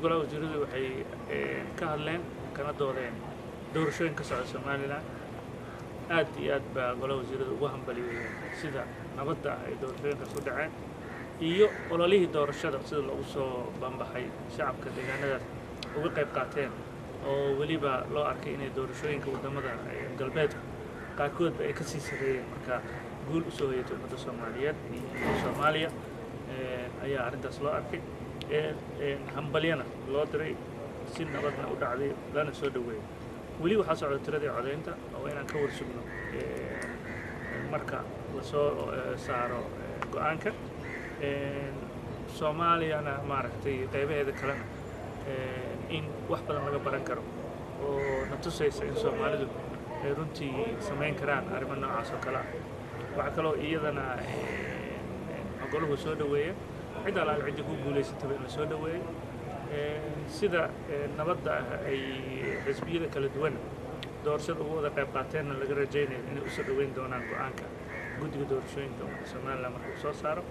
golaha wasiiradu waxay ka hadleen kana doodeen doorashooyinka socda Soomaliland aad iyo aad baa golaha wasiiradu ugu hambaliyeen sida nabadda ay doorashooyinkaas u dhaceen iyo ololihii doorashada sida loogu soo bambaxay shacabka deegaanadaas uga qayb qaateen oo weliba loo arkay inay doorashooyinka wadamada galbeedka qaarkood ay ka sii sareeyeen marka guul u soo hoyatay ummadda Soomaaliyeed iyo Soomaaliya ayaa arrintaas loo arkay hambalyana loo diray si nabadna u dhacday lana soo dhaweeyay weli waxaa socda tiradii codeynta oo inaan ka warsugno marka la soo saaro go'aanka Soomaaliyana maaragtay qaybaheeda kalena in wax badan laga baran karo oo na tusaysa in Soomaalidu ay runtii samayn karaan arrimo noocaas oo kale ah waxa kaloo iyadana goluhu soo dhaweeyay cid alaal cid ku guuleysatay in la soo dhaweeyay sida nabadda ay xisbiyada kala duwan doorashada ugu wada qayb qaateenna laga rajaynayo inay u soo dhaweyn doonaan go'aanka guddiga doorashooyinka Soomaliland markuu soo saaro